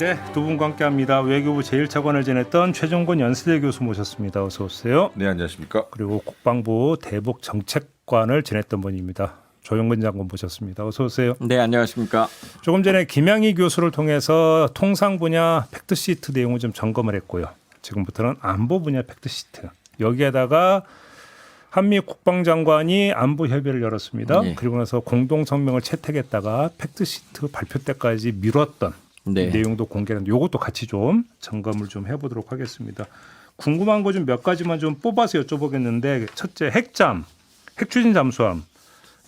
네, 두 분과 함께합니다. 외교부 제1차관을 지냈던 최종권 연세대 교수 모셨습니다. 어서 오세요. 네, 안녕하십니까. 그리고 국방부 대북 정책관을 지냈던 분입니다. 조영근 장관 모셨습니다. 어서 오세요. 네, 안녕하십니까. 조금 전에 김양희 교수를 통해서 통상 분야 팩트시트 내용을 좀 점검을 했고요. 지금부터는 안보 분야 팩트시트. 여기에다가 한미 국방장관이 안보 협의를 열었습니다. 네. 그리고 나서 공동성명을 채택했다가 팩트시트 발표 때까지 미뤘던 네. 내용도 공개했는데 이것도 같이 좀 점검을 좀 해보도록 하겠습니다. 궁금한 거 좀 몇 가지만 좀 뽑아서 여쭤보겠는데, 첫째 핵잠, 핵추진 잠수함.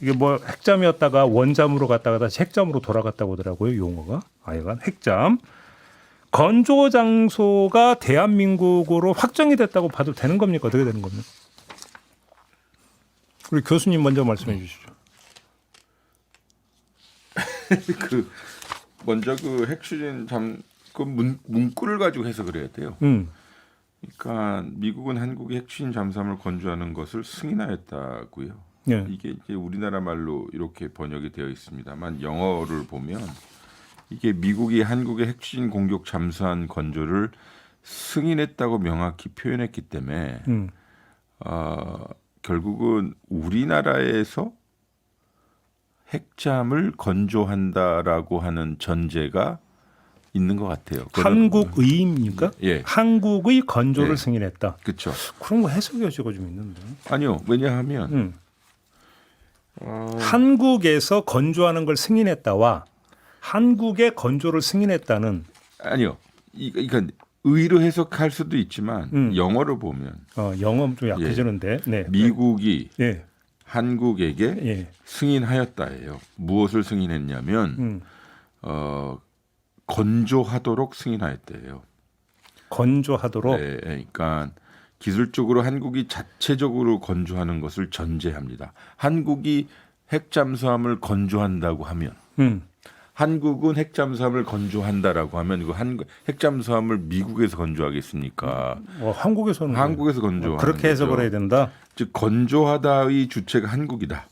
이게 뭐 핵잠이었다가 원잠으로 갔다가 다시 핵잠으로 돌아갔다고 하더라고요. 용어가 아예간 핵잠. 건조 장소가 대한민국으로 확정이 됐다고 봐도 되는 겁니까? 어떻게 되는 겁니까? 우리 교수님 먼저 말씀해 주시죠. 먼저 그 핵추진 그 문구를 가지고 해석을 해야 돼요. 그러니까 미국은 한국의 핵추진 잠수함을 건조하는 것을 승인하였다고요. 네. 이게 이제 우리나라 말로 이렇게 번역이 되어 있습니다만 영어를 보면 이게 미국이 한국의 핵추진 공격 잠수함 건조를 승인했다고 명확히 표현했기 때문에 결국은 우리나라에서 핵잠을 건조한다라고 하는 전제가 있는 것 같아요. 한국의입니까? 예. 한국의 건조를 예. 승인했다. 그렇죠. 그런 거 해석 여지가 좀 있는데. 아니요. 왜냐하면 한국에서 건조하는 걸 승인했다와 한국의 건조를 승인했다는 아니요. 이건 의로 해석할 수도 있지만 영어로 보면 영어 좀 약해지는데. 네. 미국이 예. 한국에게 예. 승인하였다예요. 무엇을 승인했냐면 건조하도록 승인하였대요. 건조하도록. 네, 그러니까 기술적으로 한국이 자체적으로 건조하는 것을 전제합니다. 한국이 핵잠수함을 건조한다고 하면 한국은 핵잠수함을 건조한다라고 하면 그 핵잠수함을 미국에서 건조하겠습니까? 한국에서는 한국에서 건조하는 그렇게 해석을 거죠. 해야 된다. 즉 건조하다의 주체가 한국이다.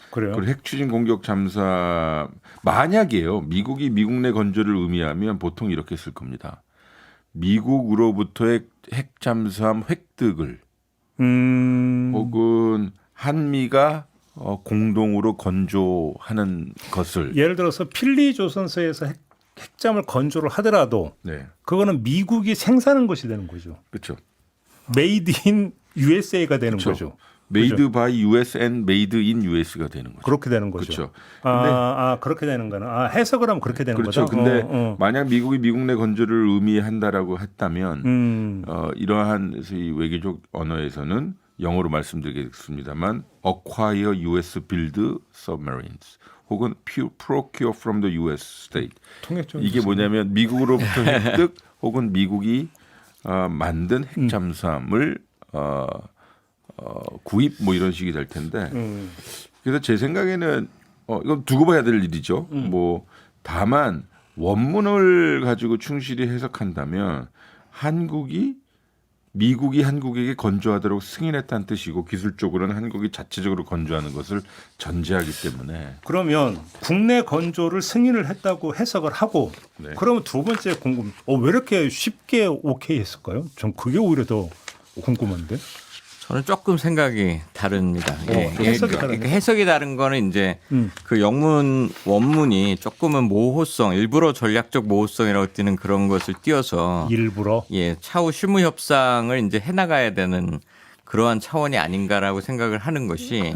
그래요. 그리고 핵추진 공격 잠수함 만약에요. 미국이 미국 내 건조를 의미하면 보통 이렇게 쓸 겁니다. 미국으로부터의 핵잠수함 획득을 혹은 한미가 공동으로 건조하는 것을 예를 들어서 필리 조선소에서 핵잠을 건조를 하더라도 네, 그거는 미국이 생산한 것이 되는 거죠. 그렇죠. 메이드 인 USA가 되는 그렇죠. 거죠. 메이드 바이 US and 메이드 인 US가 되는 거죠. 그렇게 되는 거죠. 그렇죠. 그렇게 되는 거는 해석을 하면 그렇게 되는 그렇죠. 거죠. 근데 만약 미국이 미국 내 건조를 의미한다라고 했다면 이러한 외교적 언어에서는 영어로 말씀드리겠습니다만 acquire US build submarines 혹은 procure from the US state. 이게 뭐냐면 미국으로부터 획득 혹은 미국이 만든 핵잠수함을 구입 뭐 이런 식이 될 텐데 그래서 제 생각에는 이건 두고 봐야 될 일이죠. 뭐 다만 원문을 가지고 충실히 해석한다면 미국이 한국에게 건조하도록 승인했다는 뜻이고 기술적으로는 한국이 자체적으로 건조하는 것을 전제하기 때문에 그러면 국내 건조를 승인을 했다고 해석을 하고 네. 그러면 두 번째 궁금 왜 이렇게 쉽게 오케이 했을까요? 전 그게 오히려 더 궁금한데. 저는 조금 생각이 다릅니다. 해석이 다르네. 해석이 다른 거는 이제 그 영문 원문이 조금은 모호성, 일부러 전략적 모호성이라고 뛰는 그런 것을 띄어서 일부러 차후 실무 협상을 이제 해나가야 되는 그러한 차원이 아닌가라고 생각을 하는 것이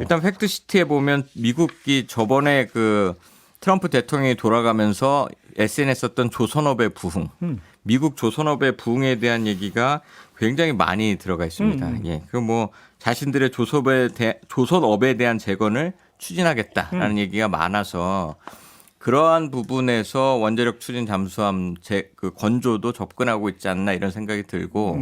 일단 팩트시트에 보면 미국이 저번에 그 트럼프 대통령이 돌아가면서 SNS 썼던 조선업의 부흥, 미국 조선업의 부흥에 대한 얘기가 굉장히 많이 들어가 있습니다. 그 뭐 자신들의 조선업에 대한 재건을 추진하겠다라는 얘기가 많아서 그러한 부분에서 원자력 추진 잠수함 그 건조도 접근하고 있지 않나 이런 생각이 들고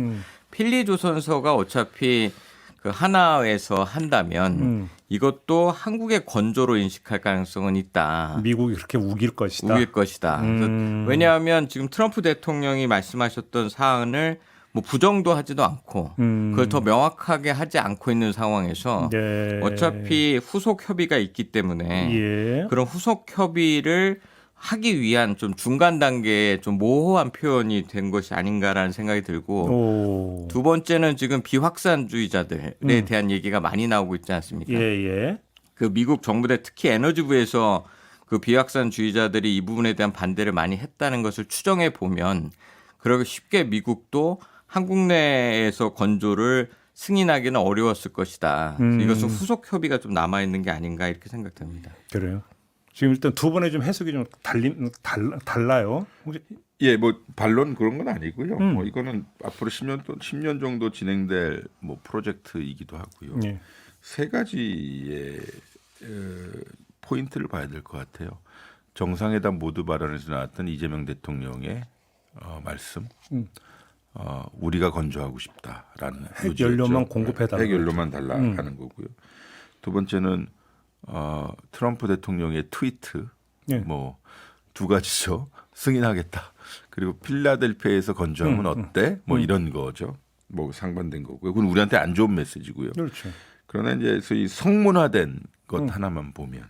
필리 조선소가 어차피 그 하나에서 한다면 이것도 한국의 건조로 인식할 가능성은 있다. 미국이 그렇게 우길 것이다. 그래서 왜냐하면 지금 트럼프 대통령이 말씀하셨던 사안을 뭐 부정도 하지도 않고 그걸 더 명확하게 하지 않고 있는 상황에서 어차피 후속 협의가 있기 때문에 그런 후속 협의를 하기 위한 좀 중간 단계의 좀 모호한 표현이 된 것이 아닌가라는 생각이 들고 두 번째는 지금 비확산주의자들에 대한 얘기가 많이 나오고 있지 않습니까? 예. 그 미국 정부대 특히 에너지부에서 그 비확산주의자들이 이 부분에 대한 반대를 많이 했다는 것을 추정해 보면 그렇게 쉽게 미국도 한국 내에서 건조를 승인하기는 어려웠을 것이다. 이것은 후속 협의가 좀 남아 있는 게 아닌가 이렇게 생각됩니다. 그래요. 지금 일단 두 번의 좀 해석이 좀 달라요. 혹시 예, 뭐 반론 그런 건 아니고요. 뭐 이거는 앞으로 10년 정도 진행될 뭐 프로젝트이기도 하고요. 예. 세 가지의 포인트를 봐야 될 것 같아요. 정상회담 모두 발언에서 나왔던 이재명 대통령의 말씀. 우리가 건조하고 싶다라는 핵 연료만 공급해달라. 핵 연료만 달라 하는 거고요. 두 번째는 트럼프 대통령의 트위트 예. 뭐 두 가지죠. 승인하겠다. 그리고 필라델피아에서 건조하면 어때? 뭐 이런 거죠. 뭐 상반된 거고요. 그건 우리한테 안 좋은 메시지고요. 그렇죠. 그러나 이제 소위 성문화된 것 하나만 보면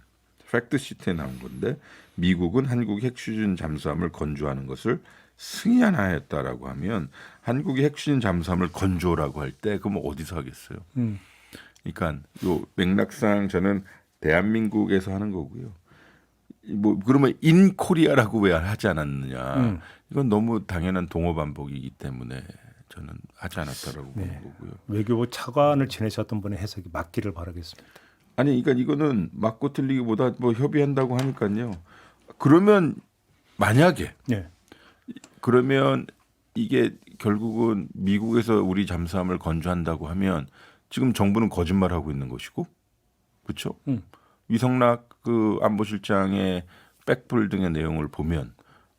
팩트 시트에 나온 건데 미국은 한국이 핵추진 잠수함을 건조하는 것을 승인하였다라고 하면 한국이 핵추진 잠수함을 건조라고 할 때 그럼 어디서 하겠어요? 그러니까 요 맥락상 저는 대한민국에서 하는 거고요. 뭐 그러면 인 코리아라고 왜 하지 않았느냐? 이건 너무 당연한 동어 반복이기 때문에 저는 하지 않았다라고 보는 거고요. 외교부 차관을 지내셨던 분의 해석이 맞기를 바라겠습니다. 아니, 그러니까 이거는 맞고 틀리기보다 뭐 협의한다고 하니까요. 그러면 만약에 네. 그러면 이게 결국은 미국에서 우리 잠수함을 건조한다고 하면 지금 정부는 거짓말하고 있는 것이고, 그렇죠? 위성락 그 안보실장의 백불 등의 내용을 보면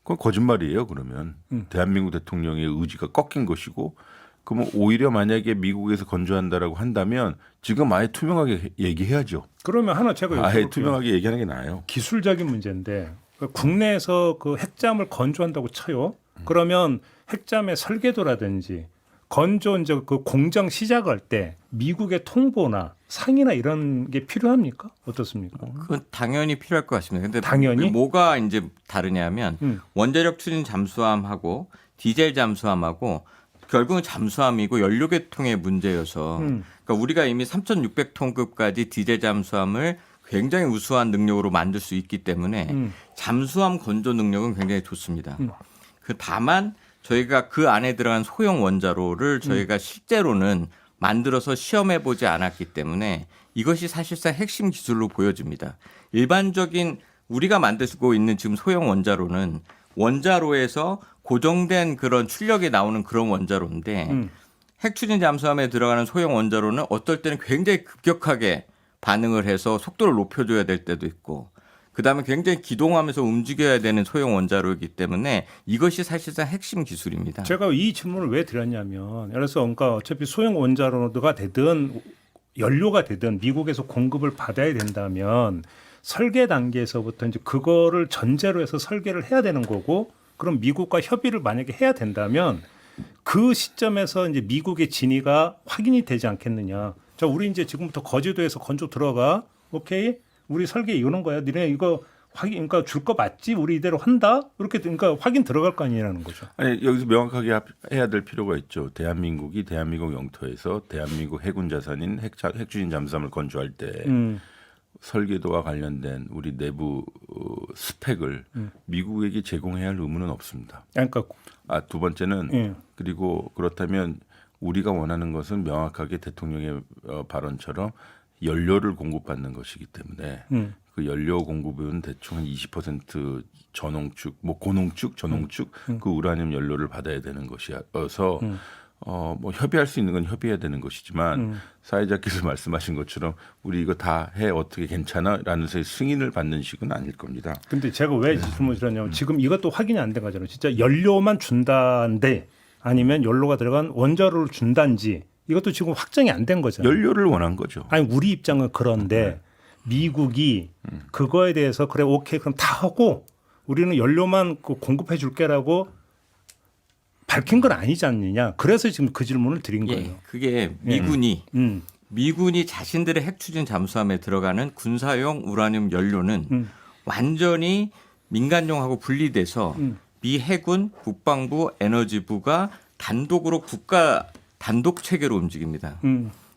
그건 거짓말이에요. 그러면 대한민국 대통령의 의지가 꺾인 것이고, 그러면 오히려 만약에 미국에서 건조한다라고 한다면 지금 아예 투명하게 얘기해야죠. 그러면 하나 제가 아예 여쭤볼게요. 투명하게 얘기하는 게 나아요. 기술적인 문제인데 국내에서 그 핵잠을 건조한다고 쳐요. 그러면 핵잠의 설계도라든지 건조 이제 그 공정 시작할 때 미국의 통보나 상의나 이런 게 필요합니까? 어떻습니까? 그건 당연히 필요할 것 같습니다. 근데 당연히? 뭐가 이제 다르냐면 원자력 추진 잠수함하고 디젤 잠수함하고 결국은 잠수함이고 연료 계통의 문제여서 그러니까 우리가 이미 3,600톤급까지 디젤 잠수함을 굉장히 우수한 능력으로 만들 수 있기 때문에 잠수함 건조 능력은 굉장히 좋습니다. 그 다만 저희가 그 안에 들어간 소형 원자로를 저희가 실제로는 만들어서 시험해 보지 않았기 때문에 이것이 사실상 핵심 기술로 보여집니다. 일반적인 우리가 만들고 있는 지금 소형 원자로는 원자로에서 고정된 그런 출력이 나오는 그런 원자로인데 핵추진 잠수함에 들어가는 소형 원자로는 어떨 때는 굉장히 급격하게 반응을 해서 속도를 높여줘야 될 때도 있고 그다음에 굉장히 기동하면서 움직여야 되는 소형 원자로이기 때문에 이것이 사실상 핵심 기술입니다. 제가 이 질문을 왜 드렸냐면 예를 들어서 그러니까 어차피 소형 원자로가 되든 연료가 되든 미국에서 공급을 받아야 된다면 설계 단계에서부터 이제 그거를 전제로 해서 설계를 해야 되는 거고 그럼 미국과 협의를 만약에 해야 된다면 그 시점에서 이제 미국의 진위가 확인이 되지 않겠느냐. 자, 우리 이제 지금부터 거제도에서 건조 들어가. 오케이. 우리 설계 이거는 거야. 니네 이거 확인, 그러니까 줄 거 맞지? 우리 이대로 한다? 이렇게 그러니까 확인 들어갈 거 아니라는 거죠. 아니 여기서 명확하게 해야 될 필요가 있죠. 대한민국이 대한민국 영토에서 대한민국 해군 자산인 핵추진 잠수함을 건조할 때 설계도와 관련된 우리 내부 스펙을 미국에게 제공해야 할 의무는 없습니다. 그러니까 두 번째는 그리고 그렇다면 우리가 원하는 것은 명확하게 대통령의 발언처럼 연료를 공급받는 것이기 때문에 그 연료 공급은 대충 한 20% 전홍축, 뭐 고농축, 전홍축 그 우라늄 연료를 받아야 되는 것이어서 뭐 협의할 수 있는 건 협의해야 되는 것이지만 사회자께서 말씀하신 것처럼 우리 이거 다 해 어떻게 괜찮아라는 승인을 받는 식은 아닐 겁니다. 근데 제가 왜 질문을 드렸냐면 지금 이것도 확인이 안 된 거잖아요. 진짜 연료만 준다인데 아니면 연료가 들어간 원자로를 준다인지 이것도 지금 확정이 안 된 거잖아요. 연료를 원한 거죠. 아니 우리 입장은 그런데 미국이 그거에 대해서 그래 오케이 그럼 다 하고 우리는 연료만 공급해 줄게라고 밝힌 건 아니지 않느냐. 그래서 지금 그 질문을 드린 거예요. 예, 그게 미군이 자신들의 핵추진 잠수함에 들어가는 군사용 우라늄 연료는 완전히 민간용하고 분리돼서 미 해군, 국방부, 에너지부가 단독으로 국가 단독 체계로 움직입니다.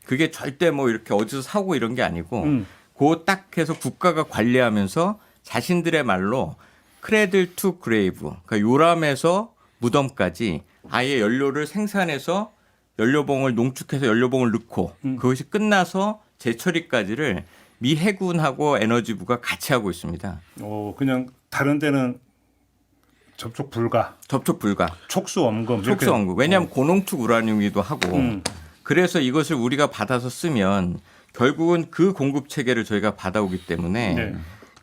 그게 절대 뭐 이렇게 어디서 사고 이런 게 아니고 그거 딱 해서 국가가 관리하면서 자신들의 말로 크레들 투 그레이브, 그러니까 요람에서 무덤까지 아예 연료를 생산해서 연료봉을 농축해서 연료봉을 넣고 그것이 끝나서 재처리까지를 미 해군하고 에너지부가 같이 하고 있습니다. 그냥 다른 데는 접촉 불가, 접촉 불가. 촉수 엄금, 촉수 엄금. 왜냐하면 고농축 우라늄이기도 하고 그래서 이것을 우리가 받아서 쓰면 결국은 그 공급 체계를 저희가 받아오기 때문에 네.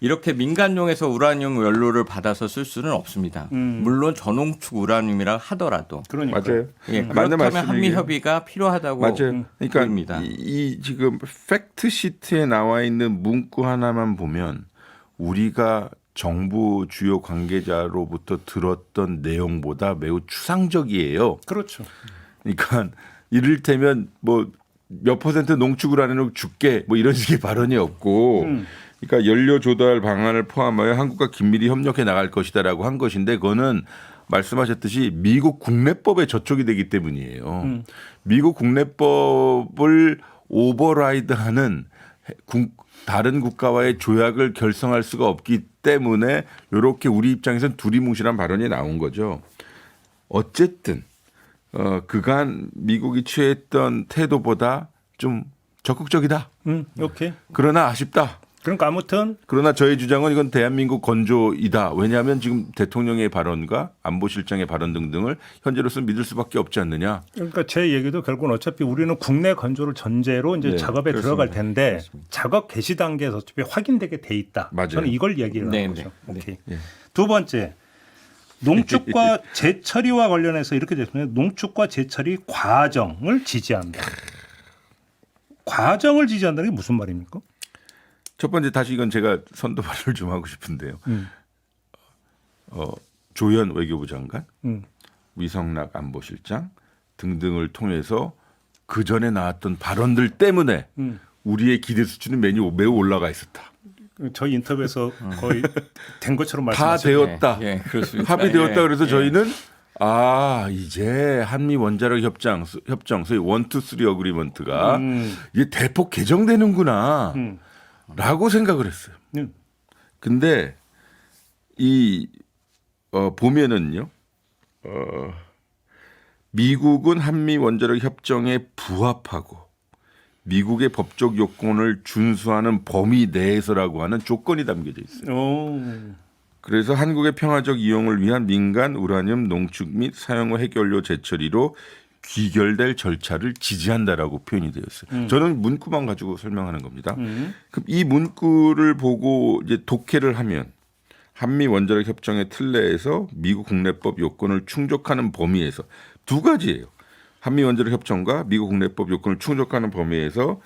이렇게 민간용에서 우라늄 연료를 받아서 쓸 수는 없습니다. 물론 저농축 우라늄이라 하더라도. 그러니까 맞아요. 예, 맞는 그렇다면 한미 말씀이에요. 협의가 필요하다고 맞아요. 그러니까 보입니다. 이 지금 팩트 시트에 나와 있는 문구 하나만 보면 우리가 정부 주요 관계자로부터 들었던 내용보다 매우 추상적이에요. 그렇죠. 그러니까 이를테면 뭐 몇 퍼센트 농축을 하는 줄게 뭐 이런 식의 발언이 없고 그러니까 연료 조달 방안을 포함하여 한국과 긴밀히 협력해 나갈 것이다라고 한 것인데 그거는 말씀하셨듯이 미국 국내법에 저촉이 되기 때문이에요. 미국 국내법을 오버라이드하는 다른 국가와의 조약을 결성할 수가 없기 때문에 이렇게 우리 입장에서는 두리뭉실한 발언이 나온 거죠. 어쨌든 그간 미국이 취했던 태도보다 좀 적극적이다. 오케이. 그러나 아쉽다. 그러니까 아무튼 그러나 저의 주장은 이건 대한민국 건조이다. 왜냐하면 지금 대통령의 발언과 안보실장의 발언 등등을 현재로서는 믿을 수밖에 없지 않느냐. 그러니까 제 얘기도 결국은 어차피 우리는 국내 건조를 전제로 이제 네, 작업에 그렇습니다. 들어갈 텐데 그렇습니다. 작업 개시 단계에서 어차피 확인되게 돼 있다. 맞아요. 저는 이걸 얘기를 네, 하는 네, 거죠. 네. 오케이. 네. 두 번째. 농축과 재처리와 관련해서 이렇게 됐습니다. 농축과 재처리 과정을 지지한다. 과정을 지지한다는 게 무슨 말입니까? 첫 번째 다시 이건 제가 선도 발언을 좀 하고 싶은데요. 조현 외교부 장관, 위성락 안보실장 등등을 통해서 그 전에 나왔던 발언들 때문에 우리의 기대 수준은 매우 올라가 있었다. 저희 인터뷰에서 거의 된 것처럼 다 말씀하셨죠. 되었다. 예, 그렇습니다. 합의되었다. 예, 그래서 예. 저희는 이제 한미 원자력 협정 소위 1, 2, 3 어그리먼트가 이게 대폭 개정되는구나 라고 생각을 했어요. 근데 보면은요. 미국은 한미 원자력 협정에 부합하고 미국의 법적 요건을 준수하는 범위 내에서라고 하는 조건이 담겨져 있어요. 그래서 한국의 평화적 이용을 위한 민간 우라늄 농축 및 사용 후 핵연료 재처리로 귀결될 절차를 지지한다라고 표현이 되어 있어요. 저는 문구만 가지고 설명하는 겁니다. 그럼 이 문구를 보고 이제 독해를 하면 한미 원자력 협정의 틀내에서 미국 국내법 요건을 충족하는 범위에서 두 가지예요. 한미 원자력 협정과 미국 국내법 요건을 충족하는 범위에서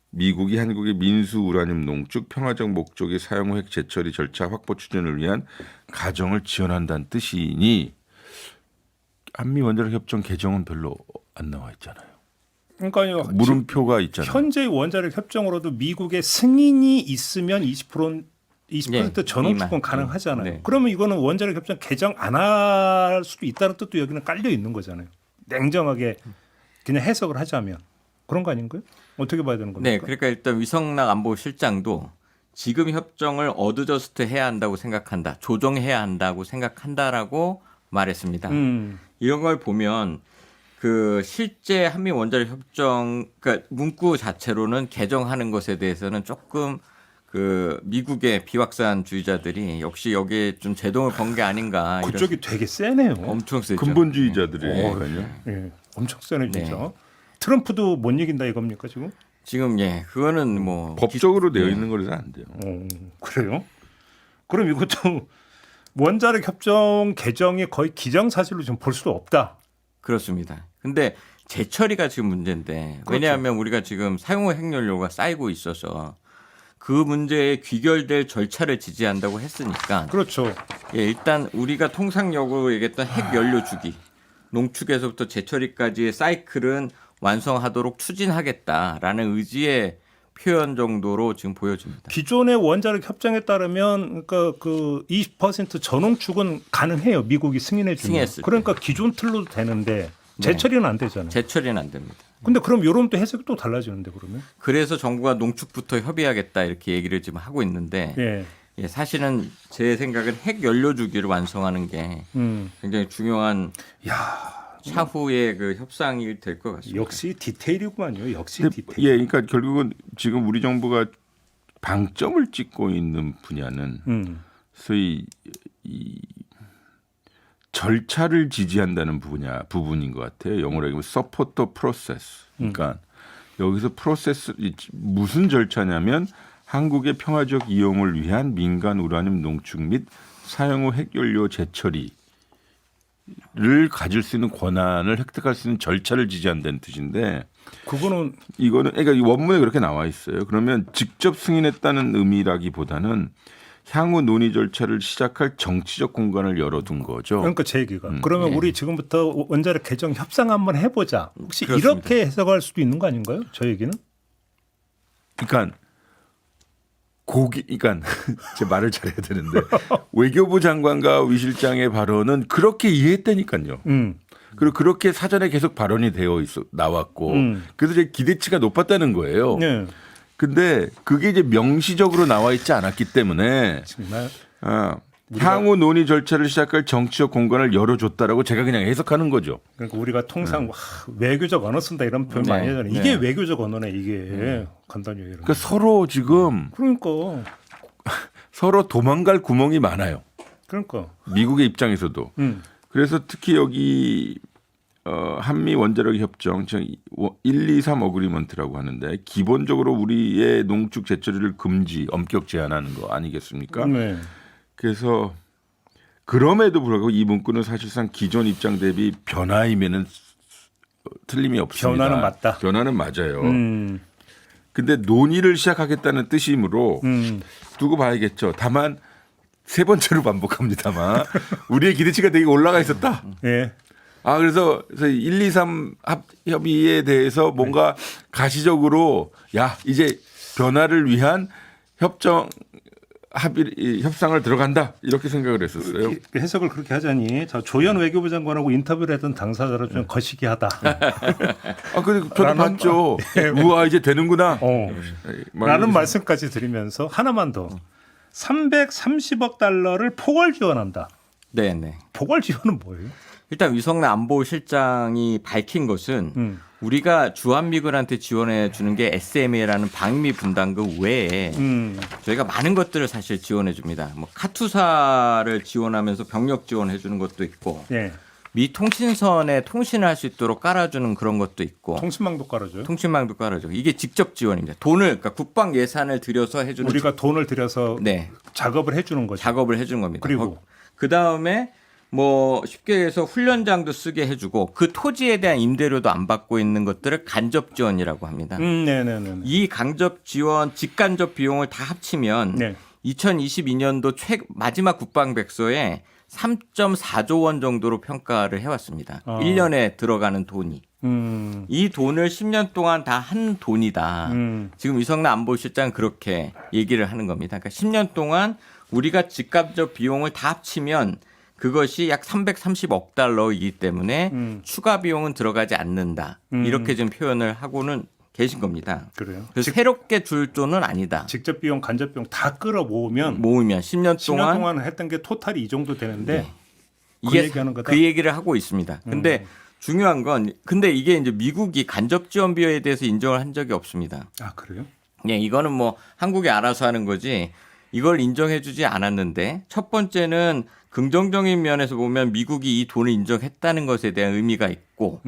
미국이 한국의 민수 우라늄 농축 평화적 목적의 사용 후 핵 재처리 절차 확보 추진을 위한 가정을 지원한다는 뜻이니 한미 원자력 협정 개정은 별로 안 나와 있잖아요. 그러니까요. 물음표가 있잖아요. 현재 원자력 협정으로도 미국의 승인이 있으면 20% 전원주권 가능하잖아요. 네. 그러면 이거는 원자력 협정 개정 안 할 수도 있다는 뜻도 여기는 깔려 있는 거잖아요. 냉정하게 그냥 해석을 하자면 그런 거 아닌가요? 어떻게 봐야 되는 겁니까? 네, 그러니까 일단 위성락 안보실장도 지금 협정을 어드저스트 해야 한다고 생각한다, 조정해야 한다고 생각한다라고 말했습니다. 이런 걸 보면 그 실제 한미 원자력 협정 그러니까 문구 자체로는 개정하는 것에 대해서는 조금 그 미국의 비확산주의자들이 역시 여기에 좀 제동을 건 게 아닌가. 그쪽이 되게 세네요. 엄청 세죠. 근본주의자들이니까요. 예, 엄청 세네 진짜. 네. 트럼프도 못 이긴다 이겁니까 지금? 지금 그거는 뭐 법적으로 되어 있는 거라서 안 돼요. 그래요? 그럼 이것도 원자력 협정 개정이 거의 기정사실로 좀 볼 수도 없다. 그렇습니다. 근데 재처리가 지금 문제인데 그렇죠. 왜냐하면 우리가 지금 사용 후 핵연료가 쌓이고 있어서 그 문제에 귀결될 절차를 지지한다고 했으니까 그렇죠. 예, 일단 우리가 통상적으로 얘기했던 핵연료 주기 농축에서부터 재처리까지의 사이클은 완성하도록 추진하겠다라는 의지의 표현 정도로 지금 보여집니다. 기존의 원자력 협정에 따르면 그러니까 그 20% 전홍축은 가능해요. 미국이 승인해 주면. 승인했을 그러니까 기존 틀로도 되는데 네. 재처리는 안 되잖아요. 재처리는 안 됩니다. 근데 그럼 요런 또 해석이 또 달라지는데 그러면? 그래서 정부가 농축부터 협의하겠다 이렇게 얘기를 지금 하고 있는데 예. 예, 사실은 제 생각은 핵 연료 주기를 완성하는 게 굉장히 중요한 차후의 그 협상이 될 것 같습니다. 역시 디테일이구만요. 역시 근데, 디테일. 예, 그러니까 결국은 지금 우리 정부가 방점을 찍고 있는 분야는 소위 이 절차를 지지한다는 부분인 것 같아요. 영어로 얘기하면 support the process. 그러니까 여기서 프로세스 무슨 절차냐면 한국의 평화적 이용을 위한 민간 우라늄 농축 및 사용 후 핵연료 재처리를 가질 수 있는 권한을 획득할 수 있는 절차를 지지한다는 뜻인데 그거는 이거는 그러니까 이 원문에 그렇게 나와 있어요. 그러면 직접 승인했다는 의미라기보다는 향후 논의 절차를 시작할 정치적 공간을 열어둔 거죠. 그러니까 제 얘기가. 그러면 네. 우리 지금부터 원자력 개정 협상 한번 해보자. 혹시 그렇습니다. 이렇게 해석할 수도 있는 거 아닌가요? 저 얘기는? 그러니까 그러니까 제 말을 잘해야 되는데 외교부 장관과 위 실장의 발언은 그렇게 이해했다니까요. 그리고 그렇게 사전에 계속 발언이 되어 나왔고 그래서 이제 기대치가 높았다는 거예요. 네. 근데 그게 이제 명시적으로 나와 있지 않았기 때문에 정말 향후 논의 절차를 시작할 정치적 공간을 열어줬다라고 제가 그냥 해석하는 거죠. 그러니까 우리가 통상 외교적 언어 쓴다 이런 표현 많이 하잖아요. 네. 이게 외교적 언어네 이게 간단히 얘기하면. 그러니까 서로 지금 그러니까 서로 도망갈 구멍이 많아요. 그러니까 미국의 입장에서도. 그래서 특히 여기 한미 원자력 협정 1, 2, 3 어그리먼트라고 하는데 기본적으로 우리의 농축 재처리를 금지, 엄격 제한하는 거 아니겠습니까? 네. 그래서 그럼에도 불구하고 이 문구는 사실상 기존 입장 대비 변화이면은 틀림이 없습니다. 변화는 맞다. 변화는 맞아요. 근데 논의를 시작하겠다는 뜻이므로 두고 봐야겠죠. 다만 세 번째로 반복합니다만 우리의 기대치가 되게 올라가 있었다. 예. 그래서 1, 2, 3 협의에 대해서 뭔가 가시적으로 이제 변화를 위한 협상을 들어간다 이렇게 생각을 했었어요. 해석을 그렇게 하자니 조현 외교부 장관하고 인터뷰를 했던 당사자로 좀 거시기하다. 근데 저도 봤죠. 우와 이제 되는구나. 라는 말씀까지 드리면서 하나만 더. 330억 달러를 포괄 지원한다. 네네. 포괄 지원은 뭐예요? 일단 위성래 안보실장이 밝힌 것은 우리가 주한미군한테 지원해 주는 게 SMA라는 방미 분담금 외에 저희가 많은 것들을 사실 지원해 줍니다. 뭐 카투사를 지원하면서 병력 지원해 주는 것도 있고 예. 미 통신선에 통신을 할 수 있도록 깔아주는 그런 것도 있고 통신망도 깔아줘요. 통신망도 깔아줘. 이게 직접 지원입니다. 돈을 그러니까 국방 예산을 들여서 해주는 우리가 돈을 들여서 네. 작업을 해주는 거죠. 작업을 해주는 겁니다. 그리고 그 다음에 뭐 쉽게 해서 훈련장도 쓰게 해주고 그 토지에 대한 임대료도 안 받고 있는 것들을 간접 지원이라고 합니다. 네네네. 이 간접 지원, 직간접 비용을 다 합치면 네. 2022년도 마지막 국방백서에 3.4조 원 정도로 평가를 해왔습니다. 1년에 들어가는 돈이. 이 돈을 10년 동안 다 한 돈이다. 지금 위성래 안보실장은 그렇게 얘기를 하는 겁니다. 그러니까 10년 동안 우리가 직간접 비용을 다 합치면 그것이 약 330억 달러이기 때문에 추가 비용은 들어가지 않는다. 이렇게 지금 표현을 하고는 계신 겁니다. 그래요. 그래서 새롭게 줄 돈은 아니다. 직접 비용, 간접 비용 다 끌어 모으면 10년 10년 동안 했던 게 토탈이 이 정도 되는데 네. 그 이게 얘기하는 거다. 그 얘기를 하고 있습니다. 근데 중요한 건 근데 이게 이제 미국이 간접 지원 비용에 대해서 인정을 한 적이 없습니다. 그래요? 네, 이거는 뭐 한국이 알아서 하는 거지. 이걸 인정해주지 않았는데 첫 번째는 긍정적인 면에서 보면 미국이 이 돈을 인정했다는 것에 대한 의미가 있고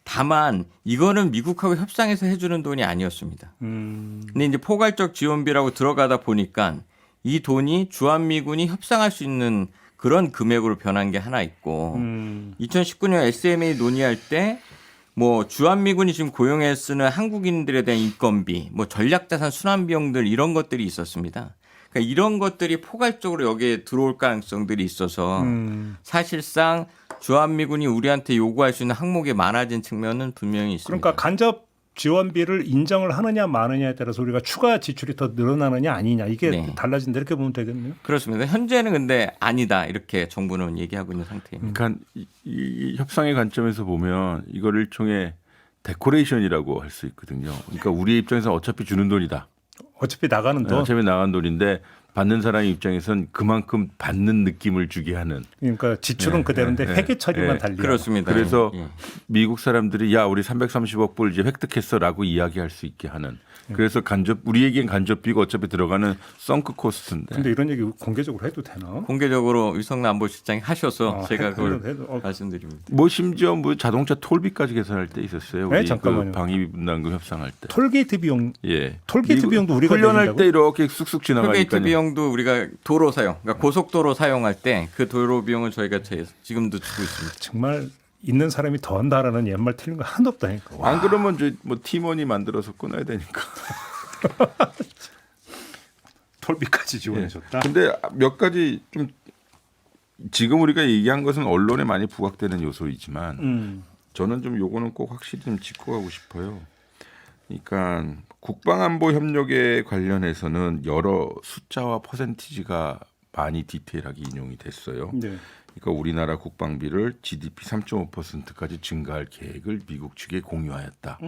다만 이거는 미국하고 협상해서 해주는 돈이 아니었습니다. 근데 이제 포괄적 지원비라고 들어가다 보니까 이 돈이 주한미군이 협상할 수 있는 그런 금액으로 변한 게 하나 있고 2019년 SMA 논의할 때 뭐 주한미군이 지금 고용해 쓰는 한국인들에 대한 인건비, 뭐 전략자산 순환 비용들 이런 것들이 있었습니다. 그러니까 이런 것들이 포괄적으로 여기에 들어올 가능성들이 있어서 사실상 주한미군이 우리한테 요구할 수 있는 항목이 많아진 측면은 분명히 있습니다. 그러니까 간접 지원비를 인정을 하느냐 마느냐에 따라서 우리가 추가 지출이 더 늘어나느냐 아니냐 이게 네. 달라진다 이렇게 보면 되겠네요. 그렇습니다. 현재는 근데 아니다 이렇게 정부는 얘기하고 있는 상태입니다. 그러니까 이 협상의 관점에서 보면 이걸 일종의 데코레이션이라고 할 수 있거든요. 그러니까 우리 입장에서 어차피 주는 돈이다. 어차피 나가는 돈. 어차피 나간 돈인데 받는 사람 입장에선 그만큼 받는 느낌을 주게 하는. 그러니까 지출은 그대로인데 회계 처리만 달리. 그렇습니다. 그래서 예. 미국 사람들이 야 우리 330억 불 이제 획득했어라고 이야기할 수 있게 하는. 그래서 우리에겐 간접비가 어차피 들어가는 썬크 코스트인데. 근데 이런 얘기 공개적으로 해도 되나? 공개적으로 유성남 안보실장이 하셔서 제가 그걸 해도. 말씀드립니다. 뭐 심지어 뭐 자동차 톨비까지 계산할 때 있었어요. 네, 우리 잠깐만요. 그 방위비 분담금 협상할 때. 톨게이트 비용. 예. 톨게이트 비용도 우리가 훈련할 내준다고? 때 이렇게 쑥쑥 톨게이트 지나가니까. 비용도 우리가 도로 사용, 그러니까 고속도로 사용할 때 그 도로 비용은 저희가 지금도 주고 있습니다. 정말 있는 사람이 더 한다라는 옛말 틀린 거 하나도 없다니까. 와. 안 그러면 뭐 팀원이 만들어서 끊어야 되니까. 톨비까지 지원해줬다. 근데 몇 가지 좀 지금 우리가 얘기한 것은 언론에 많이 부각되는 요소이지만 저는 좀 요거는 꼭 확실히 좀 짚고 가고 싶어요. 그러니까 국방안보 협력에 관련해서는 여러 숫자와 퍼센티지가 많이 디테일하게 인용이 됐어요. 네. 그러니까 우리나라 국방비를 GDP 3.5%까지 증가할 계획을 미국 측에 공유하였다.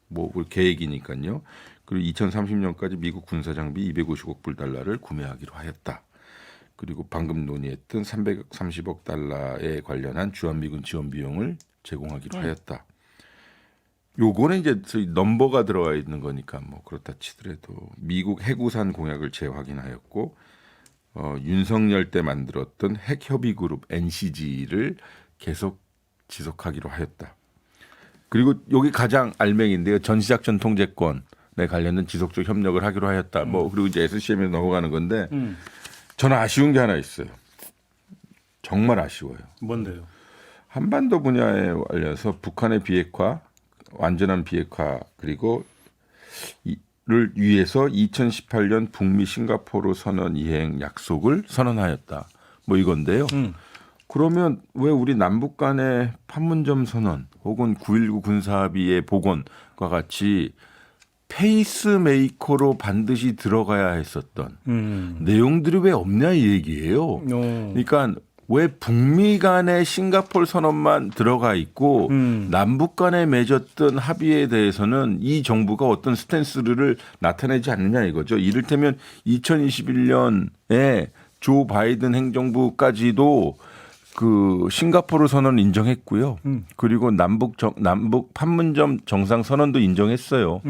뭐 계획이니까요. 그리고 2030년까지 미국 군사 장비 250억 불 달러를 구매하기로 하였다. 그리고 방금 논의했던 330억 달러에 관련한 주한미군 지원 비용을 제공하기로 하였다. 요거는 이제 저희 넘버가 들어가 있는 거니까 뭐 그렇다 치더라도 미국 해구산 공약을 재확인하였고 윤석열 때 만들었던 핵협의그룹 NCG를 계속 지속하기로 하였다. 그리고 여기 가장 알맹인데요. 전시작전 통제권에 관련된 지속적 협력을 하기로 하였다. 뭐 그리고 이제 SCM에 넘어가는 건데 저는 아쉬운 게 하나 있어요. 정말 아쉬워요. 뭔데요? 한반도 분야에 관련해서 북한의 비핵화, 완전한 비핵화 그리고 를 위해서 2018년 북미 싱가포르 선언 이행 약속을 선언하였다. 뭐 이건데요. 그러면 왜 우리 남북 간의 판문점 선언 혹은 9.19 군사합의의 복원과 같이 페이스메이커로 반드시 들어가야 했었던 내용들이 왜 없냐 이 얘기예요. 그러니까 왜 북미 간의 싱가포르 선언만 들어가 있고 남북 간에 맺었던 합의에 대해서는 이 정부가 어떤 스탠스를 나타내지 않느냐 이거죠. 이를테면 2021년에 조 바이든 행정부까지도 그 싱가포르 선언 인정했고요. 그리고 남북 판문점 정상 선언도 인정했어요.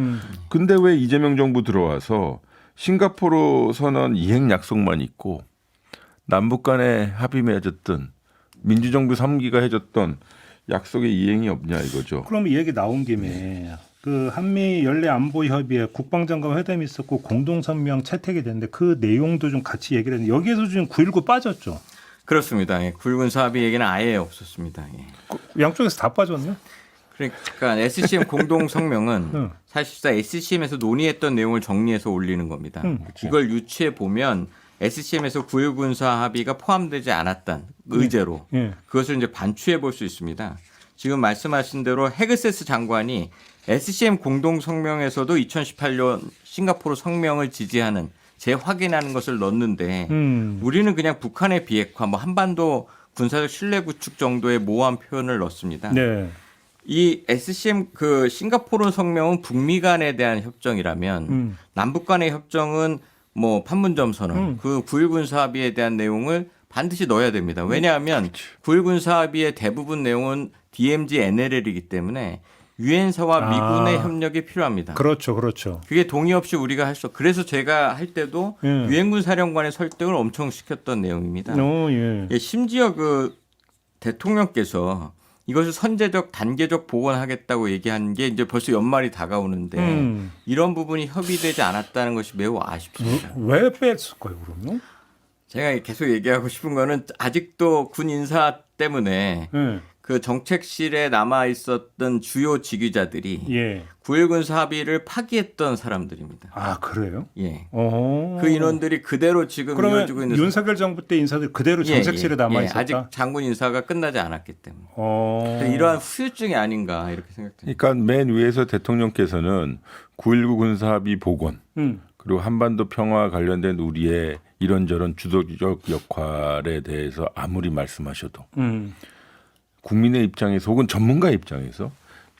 근데 왜 이재명 정부 들어와서 싱가포르 선언 이행 약속만 있고 남북 간에 합의 맺었던 민주정부 3기가 해줬던 약속의 이행이 없냐 이거죠. 그럼 이 얘기 나온 김에 그 한미 연례 안보 협의회 국방장관 회담이 있었고 공동성명 채택이 됐는데 그 내용도 좀 같이 얘기를 했는데 여기에서 지금 9.19 빠졌죠. 그렇습니다. 예. 굵은 합의 얘기는 아예 없었습니다. 예. 양쪽에서 다 빠졌네. 그러니까 SCM 공동 성명은 사실상 SCM에서 논의했던 내용을 정리해서 올리는 겁니다. 이걸 유추해 보면 SCM에서 9.19 군사 합의가 포함되지 않았던 의제로 그것을 이제 반추해 볼 수 있습니다. 지금 말씀하신 대로 헤그세스 장관이 SCM 공동 성명에서도 2018년 싱가포르 성명을 지지하는 재확인하는 것을 넣었는데 우리는 그냥 북한의 비핵화, 뭐 한반도 군사적 신뢰 구축 정도의 모호한 표현을 넣습니다. 네. 이 SCM 그 싱가포르 성명은 북미 간에 대한 협정이라면 남북 간의 협정은 뭐 판문점 선언, 그 9.19 군사 합의에 대한 내용을 반드시 넣어야 됩니다. 왜냐하면 9.19 군사 합의의 대부분 내용은 DMZ NLL이기 때문에 유엔사와 미군의 협력이 필요합니다. 그렇죠, 그렇죠. 그게 동의 없이 우리가 할 수. 그래서 제가 할 때도 유엔군 사령관의 설득을 엄청 시켰던 내용입니다. 예, 심지어 그 대통령께서 이것을 선제적 단계적 복원하겠다고 얘기한 게 이제 벌써 연말이 다가오는데 이런 부분이 협의되지 않았다는 것이 매우 아쉽습니다. 왜 뺐을까요, 그러면? 제가 계속 얘기하고 싶은 거는 아직도 군 인사 때문에 그 정책실에 남아 있었던 주요 직위자들이 예. 9.1 군사 합의를 파기했던 사람들입니다. 아 그래요? 예. 어. 그 인원들이 그대로 지금 그러면 이어지고 있는 윤석열 정부 때 인사들 그대로 정책실에 남아 있었다. 아직 장군 인사가 끝나지 않았기 때문에 어. 이러한 후유증이 아닌가 이렇게 생각됩니다. 그러니까 맨 위에서 대통령께서는 9.19 군사합의 복원 그리고 한반도 평화 관련된 우리의 이런저런 주도적 역할에 대해서 아무리 말씀하셔도 국민의 입장에서 혹은 전문가의 입장에서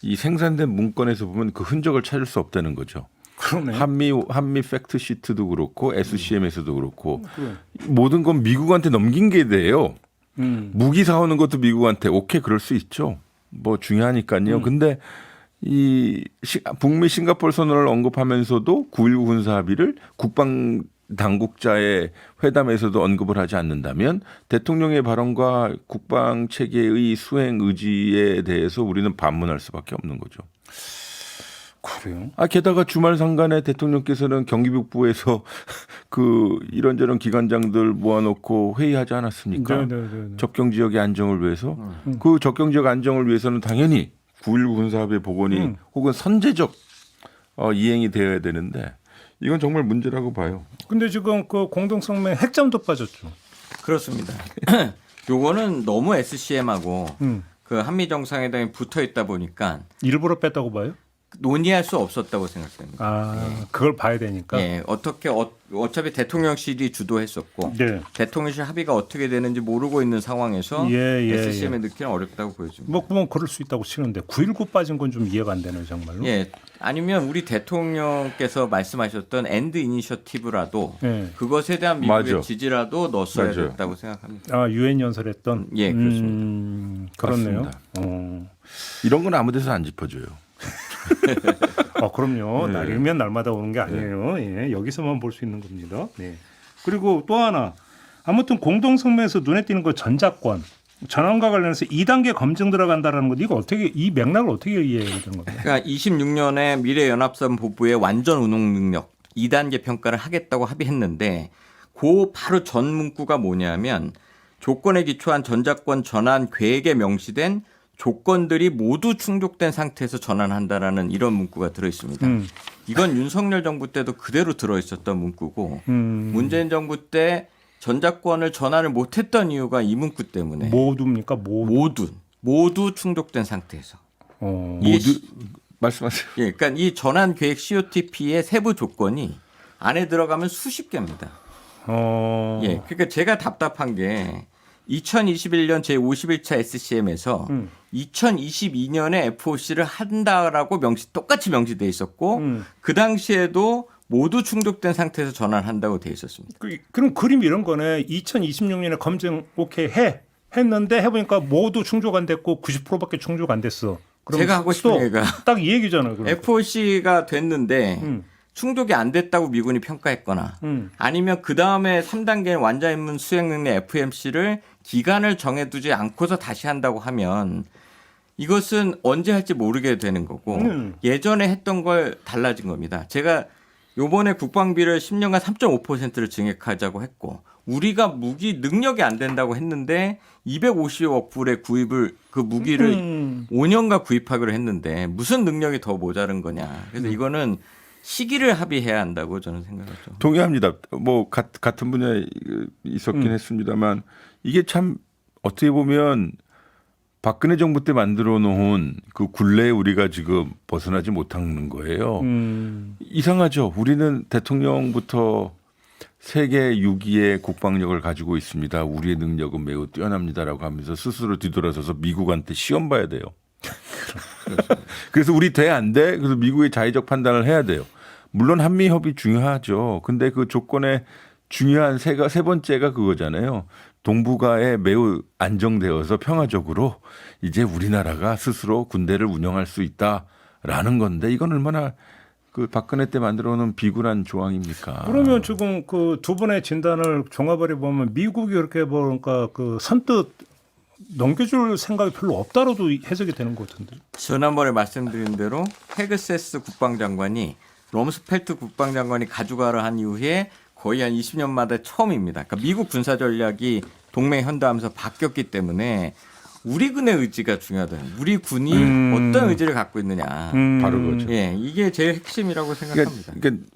이 생산된 문건에서 보면 그 흔적을 찾을 수 없다는 거죠. 그러네. 한미 팩트 시트도 그렇고 SCM에서도 그렇고 모든 건 미국한테 넘긴 게 돼요. 무기 사오는 것도 미국한테 오케이 그럴 수 있죠. 뭐 중요하니까요. 근데 이 북미 싱가포르 선언을 언급하면서도 9.19 군사 합의를 국방 당국자의 회담에서도 언급을 하지 않는다면 대통령의 발언과 국방 체계의 수행 의지에 대해서 우리는 반문할 수밖에 없는 거죠. 그래요? 게다가 주말 상간에 대통령께서는 경기 북부에서 그 이런저런 기관장들 모아놓고 회의하지 않았습니까? 네. 접경 지역의 안정을 위해서 그 접경 지역 안정을 위해서는 당연히 9.19 군사합의 복원이 혹은 선제적 이행이 되어야 되는데 이건 정말 문제라고 봐요. 근데 지금 그 공동성명 핵잠도 빠졌죠. 그렇습니다. 요거는 너무 SCM하고 그 한미 정상회담이 붙어 있다 보니까 일부러 뺐다고 봐요? 논의할 수 없었다고 생각됩니다. 아, 그걸 봐야 되니까. 예, 어떻게 어차피 대통령실이 주도했었고 네. 대통령실 합의가 어떻게 되는지 모르고 있는 상황에서 SCM에 넣기는 어렵다고 보여집니다. 뭐 그건 그럴 수 있다고 치는데 9.19 빠진 건 좀 이해가 안 되네요, 정말로. 예, 아니면 우리 대통령께서 말씀하셨던 엔드 이니셔티브라도 그것에 대한 미국의 맞아. 지지라도 넣었어야 맞아요. 됐다고 생각합니다. 아, 유엔 연설했던. 예, 그렇습니다. 그렇네요. 맞습니다. 이런 건 아무 데서 안 짚어줘요. 그럼요. 네. 날이면 날마다 오는 게 아니에요. 예, 여기서만 볼 수 있는 겁니다. 네. 그리고 또 하나, 아무튼 공동성명에서 눈에 띄는 거 전작권 전환과 관련해서 2단계 검증 들어간다라는 거, 이거 어떻게 이 맥락을 어떻게 이해해야 되는 겁니까? 그러니까 26년에 미래연합선 보부의 완전 운용 능력 2단계 평가를 하겠다고 합의했는데 그 바로 전 문구가 뭐냐면 조건에 기초한 전작권 전환 계획에 명시된 조건들이 모두 충족된 상태에서 전환한다라는 이런 문구가 들어 있습니다. 이건 윤석열 정부 때도 그대로 들어 있었던 문구고 문재인 정부 때 전작권을 전환을 못했던 이유가 이 문구 때문에 모두입니까? 모두 충족된 상태에서. 모두 말씀하세요. 예, 그러니까 이 전환 계획 COTP의 세부 조건이 안에 들어가면 수십 개입니다. 예, 그러니까 제가 답답한 게 2021년 제51차 SCM에서 2022년에 FOC를 한다라고 똑같이 명시돼 있었고 그 당시에도 모두 충족된 상태에서 전환한다고 돼 있었습니다. 그럼 그림 이런 거네. 2026년에 검증 오케이 했는데 해보니까 모두 충족 안 됐고 90%밖에 충족 안 됐어. 그럼 제가 하고 싶은 얘기가 딱 이 얘기잖아요. 그러니까. FOC가 됐는데 충족이 안 됐다고 미군이 평가했거나 아니면 그 다음에 3단계는 완전 임무 수행 능력 FMC를 기간을 정해두지 않고서 다시 한다고 하면 이것은 언제 할지 모르게 되는 거고 예전에 했던 걸 달라진 겁니다. 제가 요번에 국방비를 10년간 3.5%를 증액하자고 했고 우리가 무기 능력이 안 된다고 했는데 250억 불의 구입을 그 무기를 5년간 구입하기로 했는데 무슨 능력이 더 모자른 거냐. 그래서 이거는 시기를 합의해야 한다고 저는 생각하죠. 동의합니다. 뭐 같은 분야에 있었긴 했습니다만 이게 참 어떻게 보면 박근혜 정부 때 만들어 놓은 그 굴레에 우리가 지금 벗어나지 못하는 거예요. 이상하죠. 우리는 대통령부터 세계 6위의 국방력을 가지고 있습니다. 우리의 능력은 매우 뛰어납니다라고 하면서 스스로 뒤돌아서서 미국한테 시험 봐야 돼요. 그래서 우리 돼 안 돼? 그래서 미국의 자의적 판단을 해야 돼요. 물론 한미 협의 중요하죠. 근데 그 조건의 중요한 세 번째가 그거잖아요. 동북아에 매우 안정되어서 평화적으로 이제 우리나라가 스스로 군대를 운영할 수 있다라는 건데 이건 얼마나 그 박근혜 때 만들어 놓은 비굴한 조항입니까? 그러면 지금 그 두 분의 진단을 종합을 해보면 미국이 그렇게 보니까 그 선뜻 넘겨줄 생각이 별로 없다로도 해석이 되는 것 같은데. 지난번에 말씀드린 대로 헤그세스 국방장관이 럼스펠트 국방장관이 가져가라 한 이후에 거의 한 20년 만에 처음입니다. 그러니까 미국 군사 전략이 동맹 현대하면서 바뀌었기 때문에 우리 군의 의지가 중요하다. 우리 군이 어떤 의지를 갖고 있느냐. 바로 그거죠. 예, 이게 제일 핵심이라고 생각합니다. 그러니까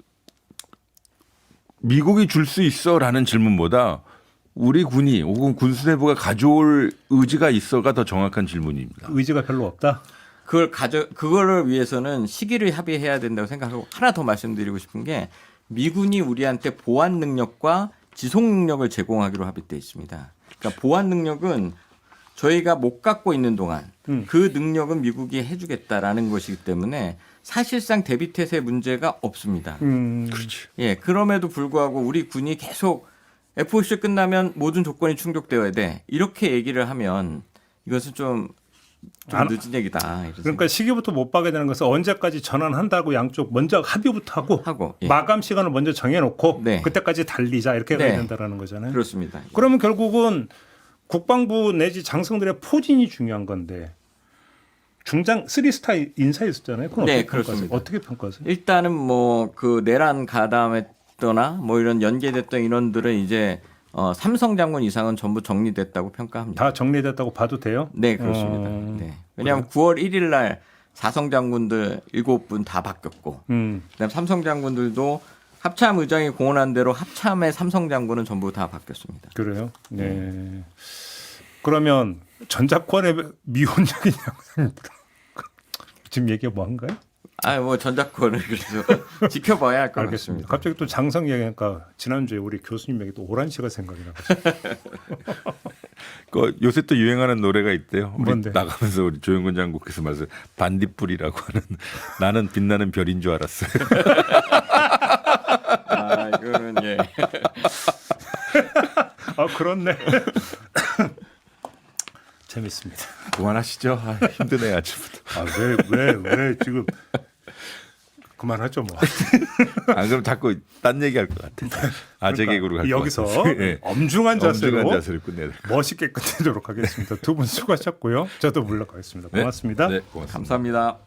미국이 줄 수 있어라는 질문보다 우리 군이 혹은 군수내부가 가져올 의지가 있어가 더 정확한 질문입니다. 의지가 별로 없다. 그거를 위해서는 시기를 합의해야 된다고 생각하고 하나 더 말씀드리고 싶은 게 미군이 우리한테 보안 능력과 지속 능력을 제공하기로 합의돼 있습니다. 그러니까 보안 능력은 저희가 못 갖고 있는 동안 그 능력은 미국이 해주겠다라는 것이기 때문에 사실상 대비태세 문제가 없습니다. 그렇지. 예, 그럼에도 불구하고 우리 군이 계속 FOC 끝나면 모든 조건이 충족되어야 돼. 이렇게 얘기를 하면 이것은 좀 늦은 얘기다. 이런 그러니까 시기부터 못 박게 되는 것은 언제까지 전환한다고 양쪽 먼저 합의부터 하고 예. 마감 시간을 먼저 정해놓고 네. 그때까지 달리자 이렇게 네. 가야 된다라는 거잖아요. 그렇습니다. 그러면 결국은 국방부 내지 장성들의 포진이 중요한 건데 중장 3스타 인사했었잖아요. 그건 네, 어떻게 평가하세요? 그렇습니다. 어떻게 평가하세요? 일단은 뭐 그 내란 가담했거나 뭐 이런 연계됐던 인원들은 이제 삼성 장군 이상은 전부 정리됐다고 평가합니다. 다 정리됐다고 봐도 돼요? 네, 그렇습니다. 네. 왜냐하면 9월 1일 날 사성 장군들 7분 다 바뀌었고 그다음 삼성 장군들도 합참 의장이 공언한 대로 합참의 삼성 장군은 전부 다 바뀌었습니다. 그래요? 네. 그러면 전작권의 미온적인 양상입니다. 지금 얘기가 뭐한가요? 뭐 전작권을 그래서 지켜봐야 할 것 알겠습니다. 같습니다. 갑자기 또 장성 얘기하니까 지난주에 우리 교수님 얘기 또 오란 씨가 생각이 나가지고. 그 요새 또 유행하는 노래가 있대요. 우리 뭔데? 나가면서 우리 조영근 장군께서 말씀 반딧불이라고 하는 나는 빛나는 별인 줄 알았어요. 이거는 예. 그렇네. 재밌습니다. 그만하시죠. 힘드네 아침부터. 왜 지금 그만하죠 뭐. 안 그럼 자꾸 딴 얘기할 것 같아. 아재 개그로 갈 것 여기서 같아서. 예. 엄중한 자세로 엄중한 자세를 끝내야 돼. 멋있게 끝내도록 하겠습니다. 두 분 수고하셨고요. 저도 물러가겠습니다. 고맙습니다. 네, 고맙습니다. 감사합니다.